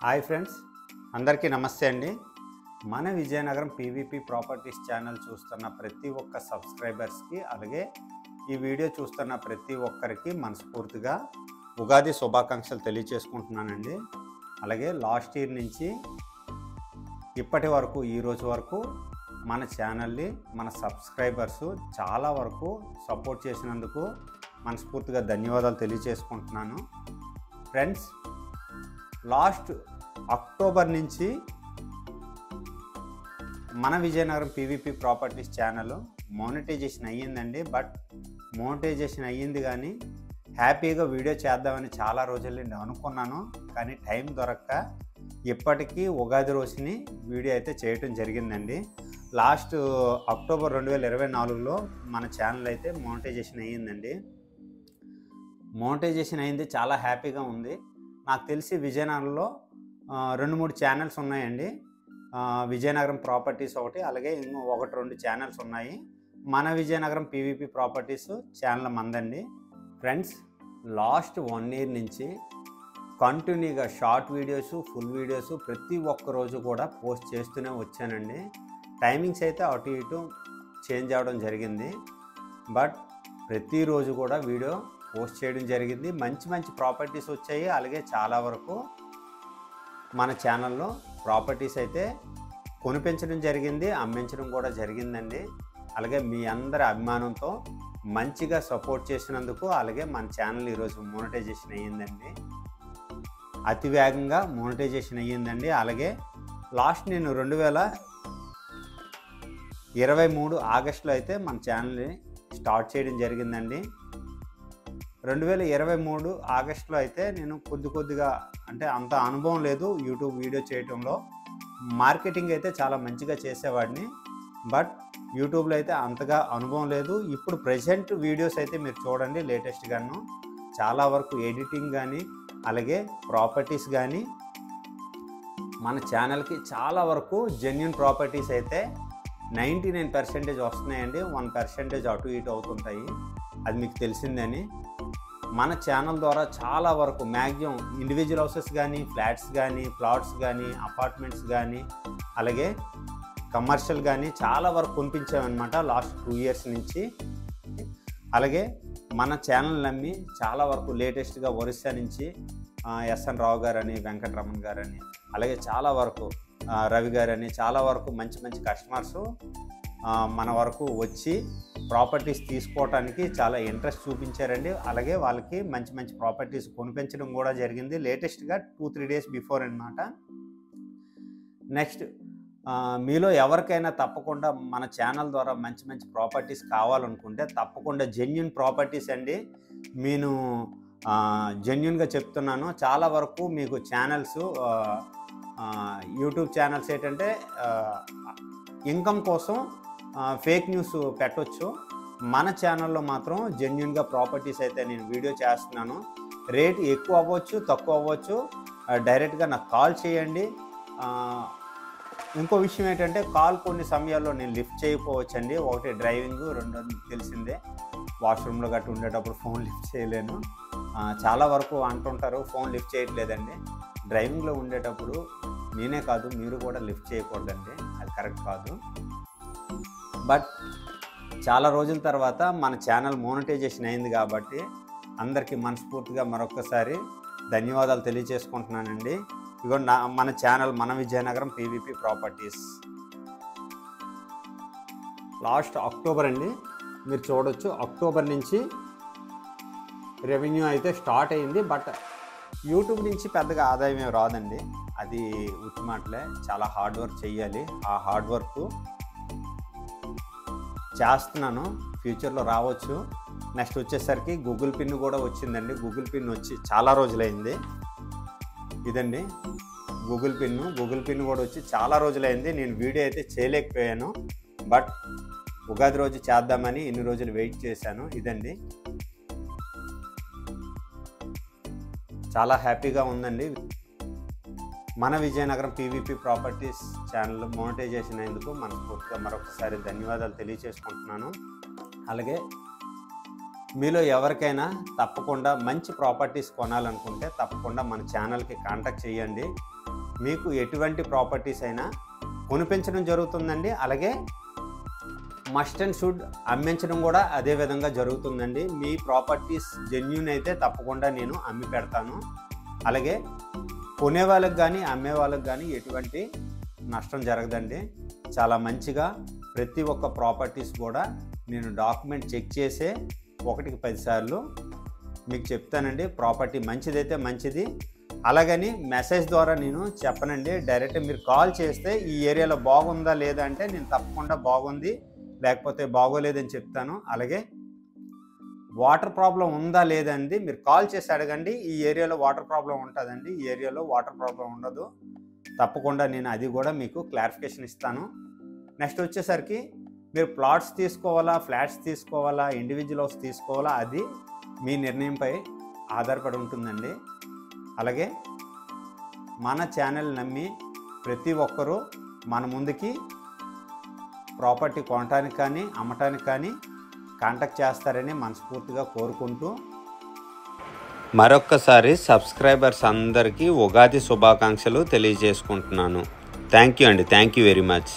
Hi friends, అందరికీ నమస్తే అండి. మన విజయనగరం పీవీపీ ప్రాపర్టీస్ ఛానల్ చూస్తున్న ప్రతి ఒక్క సబ్స్క్రైబర్స్కి, అలాగే ఈ వీడియో చూస్తున్న ప్రతి ఒక్కరికి మనస్ఫూర్తిగా ఉగాది శుభాకాంక్షలు తెలియచేసుకుంటున్నానండి. అలాగే లాస్ట్ ఇయర్ నుంచి ఇప్పటి వరకు ఈ రోజు వరకు మన ఛానల్ని మన సబ్స్క్రైబర్స్ చాలా వరకు సపోర్ట్ చేసినందుకు మనస్ఫూర్తిగా ధన్యవాదాలు తెలియచేసుకుంటున్నాను. ఫ్రెండ్స్, లాస్ట్ అక్టోబర్ నుంచి మన Vizianagaram PVP properties channel monetisation అయ్యిందండి. బట్ మోనిటైజేషన్ అయ్యింది కానీ హ్యాపీగా వీడియో చేద్దామని చాలా రోజుల నుండి అనుకున్నాను, కానీ టైం దొరక్క ఇప్పటికీ ఉగాది రోజుని వీడియో అయితే చేయటం జరిగిందండి. లాస్ట్ అక్టోబర్ 2024లో మన ఛానల్ అయితే మోనిటైజేషన్ అయ్యిందండి. మోనిటైజేషన్ అయింది, చాలా హ్యాపీగా ఉంది. నాకు తెలిసి విజయనగరంలో 2-3 ఛానల్స్ ఉన్నాయండి. విజయనగరం ప్రాపర్టీస్ ఒకటి, అలాగే ఇంకో 1-2 ఛానల్స్ ఉన్నాయి. మన విజయనగరం పీవీపీ ప్రాపర్టీస్ ఛానల్ మందండి. ఫ్రెండ్స్, లాస్ట్ 1 ఇయర్ నుంచి కంటిన్యూగా షార్ట్ వీడియోస్, ఫుల్ వీడియోస్ ప్రతి ఒక్క రోజు కూడా పోస్ట్ చేస్తూనే వచ్చానండి. టైమింగ్స్ అయితే అటు ఇటు చేంజ్ అవ్వడం జరిగింది, బట్ ప్రతిరోజు కూడా వీడియో పోస్ట్ చేయడం జరిగింది. మంచి మంచి ప్రాపర్టీస్ వచ్చాయి. అలాగే చాలా వరకు మన ఛానల్లో ప్రాపర్టీస్ అయితే కొనిపించడం జరిగింది, అమ్మించడం కూడా జరిగిందండి. అలాగే మీ అందరి అభిమానంతో మంచిగా సపోర్ట్ చేసినందుకు అలాగే మన ఛానల్ ఈరోజు మోనిటైజేషన్ అయ్యిందండి. అతి వేగంగా మోనిటైజేషన్ అయ్యిందండి. అలాగే లాస్ట్ నేను 2023 ఆగస్టులో అయితే మన ఛానల్ని స్టార్ట్ చేయడం జరిగిందండి. 2023 ఆగస్టులో అయితే నేను కొద్దిగా అంటే అంత అనుభవం లేదు యూట్యూబ్ వీడియో చేయటంలో. మార్కెటింగ్ అయితే చాలా మంచిగా చేసేవాడిని, బట్ యూట్యూబ్లో అయితే అంతగా అనుభవం లేదు. ఇప్పుడు ప్రజెంట్ వీడియోస్ అయితే మీరు చూడండి, లేటెస్ట్గాను చాలా వరకు ఎడిటింగ్ కానీ అలాగే ప్రాపర్టీస్ కానీ మన ఛానల్కి చాలా వరకు జెన్యూన్ ప్రాపర్టీస్ అయితే 99% వస్తున్నాయండి. 1% అటు ఇటు అవుతుంటాయి, అది మీకు తెలిసిందని. మన ఛానల్ ద్వారా చాలా వరకు మ్యాక్సిమం ఇండివిజువల్ హౌసెస్ కానీ, ఫ్లాట్స్ కానీ, ప్లాట్స్ కానీ, అపార్ట్మెంట్స్ కానీ, అలాగే కమర్షియల్ కానీ చాలా వరకు కొనిపించామన్నమాట లాస్ట్ 2 ఇయర్స్ నుంచి. అలాగే మన ఛానల్ నమ్మి చాలా వరకు లేటెస్ట్గా ఒరిస్సా నుంచి ఎస్ఎన్ రావు గారని, వెంకటరమణ్ గారని, అలాగే చాలా వరకు రవి గారని చాలా వరకు మంచి మంచి కస్టమర్స్ మన వరకు వచ్చి ప్రాపర్టీస్ తీసుకోవడానికి చాలా ఇంట్రెస్ట్ చూపించారండి. అలాగే వాళ్ళకి మంచి మంచి ప్రాపర్టీస్ కొనిపించడం కూడా జరిగింది, లేటెస్ట్గా 2-3 డేస్ బిఫోర్ అన్నమాట. నెక్స్ట్, మీలో ఎవరికైనా తప్పకుండా మన ఛానల్ ద్వారా మంచి మంచి ప్రాపర్టీస్ కావాలనుకుంటే తప్పకుండా జెన్యూన్ ప్రాపర్టీస్ అండి. నేను జెన్యూన్గా చెప్తున్నాను. చాలా వరకు మీకు ఛానల్స్ యూట్యూబ్ ఛానల్స్ ఏంటంటే ఇన్కమ్ కోసం ఫేక్ న్యూస్ పెట్టవచ్చు. మన ఛానల్లో మాత్రం జెన్యూన్గా ప్రాపర్టీస్ అయితే నేను వీడియో చేస్తున్నాను. రేట్ ఎక్కువ అవ్వచ్చు, తక్కువ అవ్వచ్చు, డైరెక్ట్గా నాకు కాల్ చేయండి. ఇంకో విషయం ఏంటంటే కాల్ కొన్ని సమయాల్లో నేను లిఫ్ట్ చేయకపోవచ్చండి. ఒకటి డ్రైవింగ్, రెండోది తెలిసిందే వాష్రూమ్లో గట్టు ఉండేటప్పుడు ఫోన్ లిఫ్ట్ చేయలేను. చాలా వరకు అంటుంటారు ఫోన్ లిఫ్ట్ చేయట్లేదండి. డ్రైవింగ్లో ఉండేటప్పుడు నేనే కాదు మీరు కూడా లిఫ్ట్ చేయకూడదండి, అది కరెక్ట్ కాదు. బట్ చాలా రోజుల తర్వాత మన ఛానల్ మోనిటైజేషన్ అయింది కాబట్టి అందరికీ మనస్ఫూర్తిగా మరొకసారి ధన్యవాదాలు తెలియజేసుకుంటున్నానండి. ఇగో మన ఛానల్ మన Vizianagaram PVP properties last October అండి, మీరు చూడొచ్చు. అక్టోబర్ నుంచి రెవెన్యూ అయితే స్టార్ట్ అయింది, బట్ యూట్యూబ్ నుంచి పెద్దగా ఆదాయం ఏమి రాదండి, అది ఉత్తి మాటలే. చాలా హార్డ్ వర్క్ చేయాలి. ఆ హార్డ్ వర్క్ చేస్తున్నాను, ఫ్యూచర్లో రావచ్చు. నెక్స్ట్ వచ్చేసరికి గూగుల్ పిన్ కూడా వచ్చిందండి. గూగుల్ పిన్ వచ్చి చాలా రోజులైంది. ఇదండి గూగుల్ పిన్ కూడా వచ్చి చాలా రోజులైంది. నేను వీడియో అయితే చేయలేకపోయాను, బట్ ఉగాది రోజు చేద్దామని ఇన్ని రోజులు వెయిట్ చేశాను. ఇదండి, చాలా హ్యాపీగా ఉందండి. మన Vizianagaram PVP properties channel monetisation అయ్యేందుకు మనస్ఫూర్తిగా మరొకసారి ధన్యవాదాలు తెలియజేసుకుంటున్నాను. అలాగే మీలో ఎవరికైనా తప్పకుండా మంచి ప్రాపర్టీస్ కొనాలనుకుంటే తప్పకుండా మన ఛానల్కి కాంటాక్ట్ చేయండి. మీకు ఎటువంటి ప్రాపర్టీస్ అయినా కొనిపించడం జరుగుతుందండి. అలాగే మస్ట్ అండ్ షుడ్ అమ్మించడం కూడా అదే విధంగా జరుగుతుందండి. మీ ప్రాపర్టీస్ జెన్యూన్ అయితే తప్పకుండా నేను అమ్మి పెడతాను. అలాగే కొనే వాళ్ళకి కానీ అమ్మే వాళ్ళకి కానీ ఎటువంటి నష్టం జరగదండి. చాలా మంచిగా ప్రతి ఒక్క ప్రాపర్టీస్ కూడా నేను డాక్యుమెంట్ చెక్ చేసే 1కి 10 సార్లు మీకు చెప్తానండి. ప్రాపర్టీ మంచిదైతే మంచిది, అలాగని మెసేజ్ ద్వారా నేను చెప్పనండి. డైరెక్ట్ మీరు కాల్ చేస్తే ఈ ఏరియాలో బాగుందా లేదా అంటే నేను తప్పకుండా బాగుంది లేకపోతే బాగోలేదని చెప్తాను. అలాగే వాటర్ ప్రాబ్లం ఉందా లేదండి మీరు కాల్ చేసి అడగండి. ఈ ఏరియాలో వాటర్ ప్రాబ్లం ఉంటుందండి, ఈ ఏరియాలో వాటర్ ప్రాబ్లం ఉండదు. తప్పకుండా నేను అది కూడా మీకు క్లారిఫికేషన్ ఇస్తాను. నెక్స్ట్ వచ్చేసరికి మీరు ప్లాట్స్ తీసుకోవాలా, ఫ్లాట్స్ తీసుకోవాలా, ఇండివిజువల్ హౌస్ తీసుకోవాలా, అది మీ నిర్ణయంపై ఆధారపడి ఉంటుందండి. అలాగే మన ఛానల్ నమ్మి ప్రతి ఒక్కరూ మన ముందుకి ప్రాపర్టీ కొనడానికి కానీ అమ్మటానికి కానీ కాంటాక్ట్ చేస్తారని మనస్ఫూర్తిగా కోరుకుంటూ మరొక్కసారి సబ్స్క్రైబర్స్ అందరికీ ఉగాది శుభాకాంక్షలు తెలియజేసుకుంటున్నాను. థ్యాంక్ యూ అండి. Thank you very much.